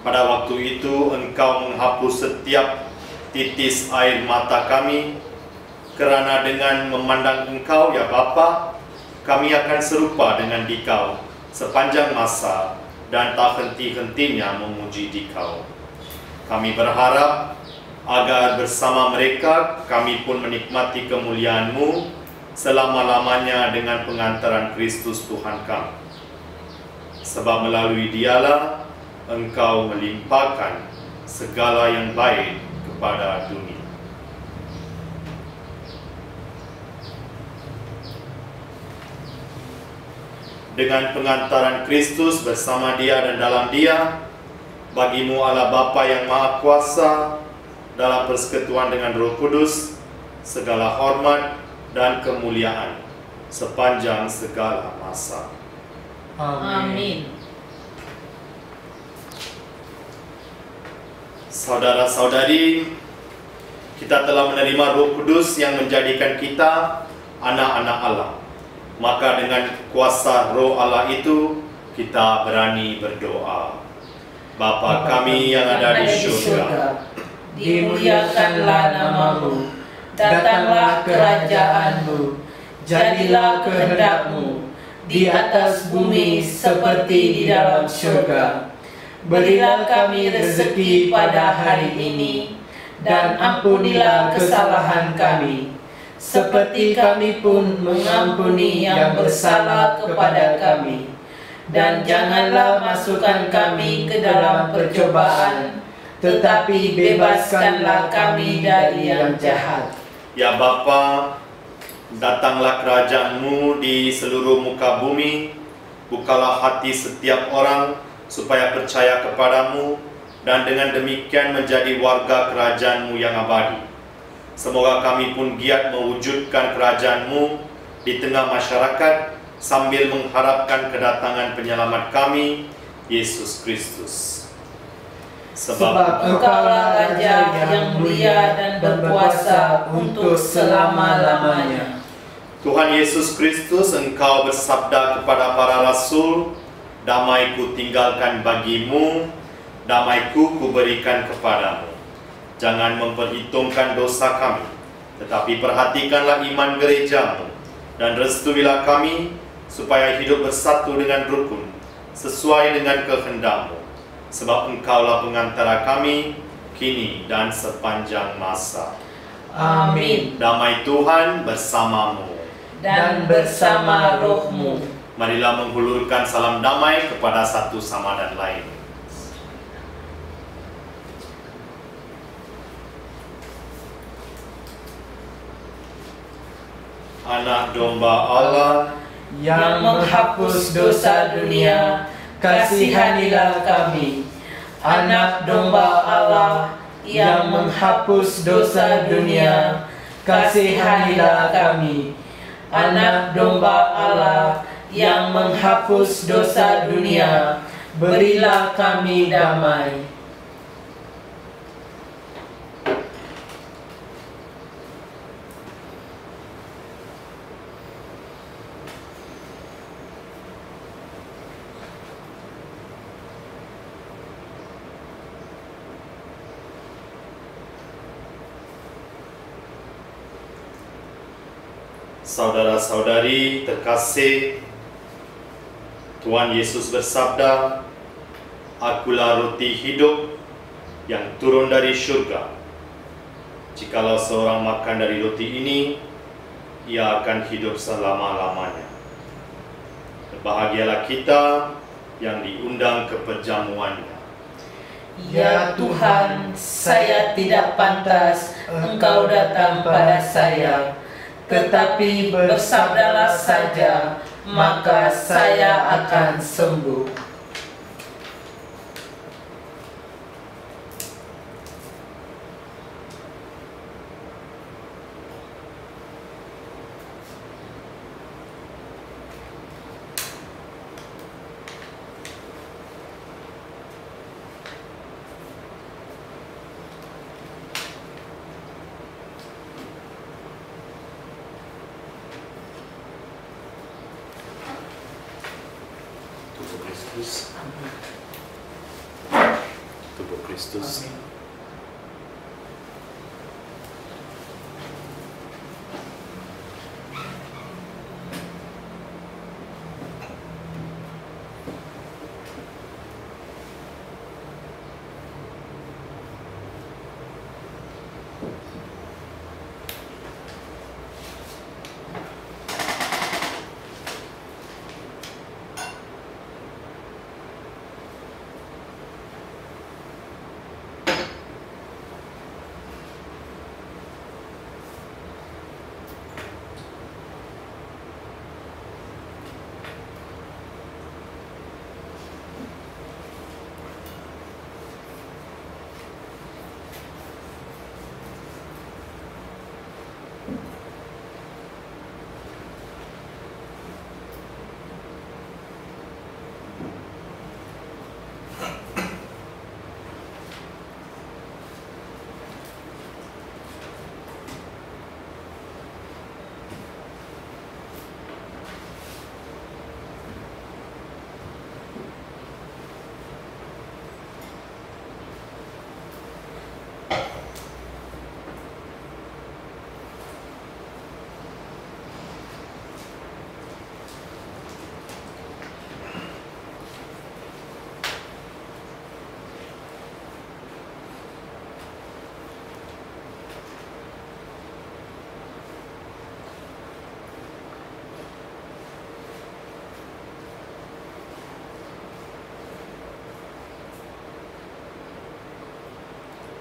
D: Pada waktu itu Engkau menghapus setiap titis air mata kami, kerana dengan memandang Engkau ya Bapa, kami akan serupa dengan Dikau sepanjang masa dan tak henti-hentinya memuji Dikau. Kami berharap agar bersama mereka kami pun menikmati kemuliaan-Mu selama-lamanya dengan pengantaran Kristus Tuhan kami. Sebab melalui Dialah Engkau melimpahkan segala yang baik kepada dunia. Dengan pengantaran Kristus bersama Dia dan dalam Dia, bagi-Mu Allah Bapa yang Maha Kuasa, dalam persekutuan dengan Roh Kudus, segala hormat dan kemuliaan sepanjang segala masa.
C: Amin.
D: Saudara-saudari, kita telah menerima Roh Kudus yang menjadikan kita anak-anak Allah. Maka dengan kuasa Roh Allah itu, kita berani berdoa. Bapa kami yang ada di surga,
E: dimuliakanlah nama-Mu, datanglah kerajaan-Mu, jadilah kehendak-Mu di atas bumi seperti di dalam surga. Berilah kami rezeki pada hari ini, dan ampunilah kesalahan kami, seperti kami pun mengampuni yang bersalah kepada kami. Dan janganlah masukkan kami ke dalam percobaan, tetapi bebaskanlah kami dari yang jahat.
D: Ya Bapa, datanglah kerajaan-Mu di seluruh muka bumi. Bukalah hati setiap orang supaya percaya kepadamu, dan dengan demikian menjadi warga kerajaan-Mu yang abadi. Semoga kami pun giat mewujudkan kerajaan-Mu di tengah masyarakat, sambil mengharapkan kedatangan penyelamat kami, Yesus Kristus.
E: Sebab Engkaulah Raja yang mulia dan berkuasa untuk selama-lamanya.
D: Tuhan Yesus Kristus, Engkau bersabda kepada para rasul, "Damai-Ku tinggalkan bagimu, damai-Ku kuberikan kepadamu. Jangan memperhitungkan dosa kami, tetapi perhatikanlah iman gereja-Mu, dan restuilah kami supaya hidup bersatu dengan rukun, sesuai dengan kehendak-Mu. Sebab Engkaulah pengantara kami, kini dan sepanjang masa."
E: Amin.
D: Damai Tuhan bersamamu.
E: Dan bersama roh-Mu.
D: Marilah menghulurkan salam damai kepada satu sama dan lain. Anak domba Allah
E: yang menghapus dosa dunia, kasihanilah kami. Anak domba Allah yang menghapus dosa dunia, kasihanilah kami. Anak domba Allah yang menghapus dosa dunia, berilah kami damai.
D: Saudara-saudari terkasih, Tuhan Yesus bersabda, "Akulah roti hidup yang turun dari surga. Jikalau seorang makan dari roti ini, ia akan hidup selama-lamanya." Berbahagialah kita yang diundang ke perjamuannya.
C: Ya Tuhan, saya tidak pantas Engkau datang pada saya, tetapi bersabdalah saja, maka saya akan sembuh.
D: Tubuh Kristus.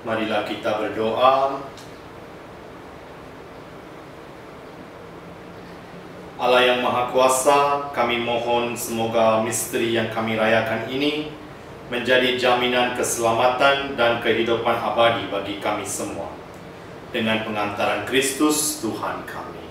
D: Marilah kita berdoa. Allah yang Maha Kuasa, kami mohon semoga misteri yang kami rayakan ini menjadi jaminan keselamatan dan kehidupan abadi bagi kami semua. Dengan pengantaran Kristus Tuhan kami.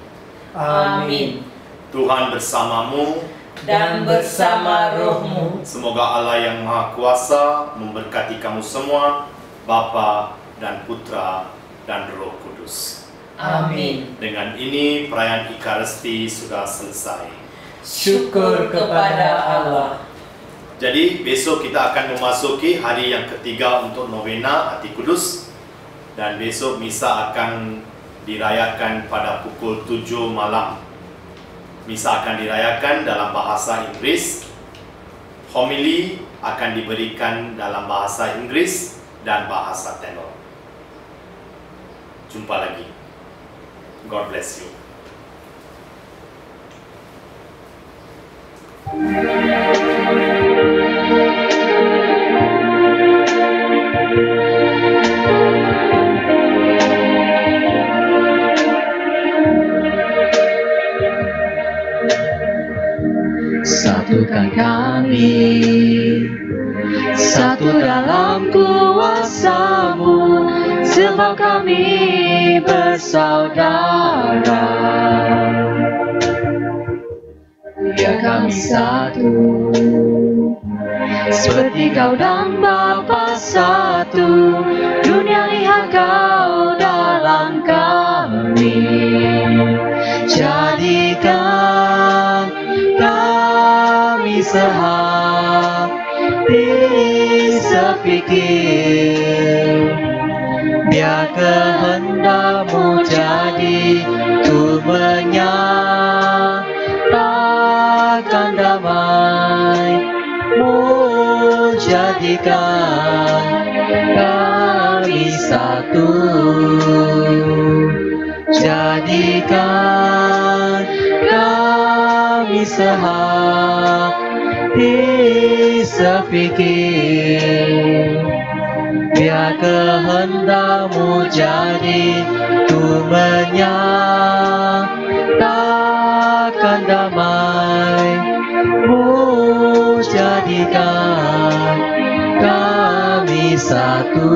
E: Amin.
D: Tuhan bersamamu
C: Dan bersama rohmu,
D: Semoga Allah yang Maha Kuasa memberkati kamu semua, Bapa dan Putra dan Roh Kudus.
C: amin.
D: Dengan ini perayaan Ekaristi sudah selesai.
C: Syukur kepada Allah.
D: Jadi besok kita akan memasuki hari yang ketiga untuk novena Hati Kudus. Dan besok misa akan dirayakan pada pukul 7 malam. Misa akan dirayakan dalam bahasa Inggris. Homili akan diberikan dalam bahasa Inggris dan bahasa Tenor. Jumpa lagi. God bless you.
E: Satukan kami, satu dalam kuasa-Mu, sebab kami bersaudara. Ya kami satu, seperti Kau dan Bapa satu, dunia lihat Kau dalam kami. Jadikan kami sehati sepikir, biar kehendak-Mu jadi ku menyatakan damai
B: jadikan kami satu. Jadikan kami sehati sepikir. Biar kehendak-Mu jadi tu menyatakan damai-Mu, jadikan kami satu.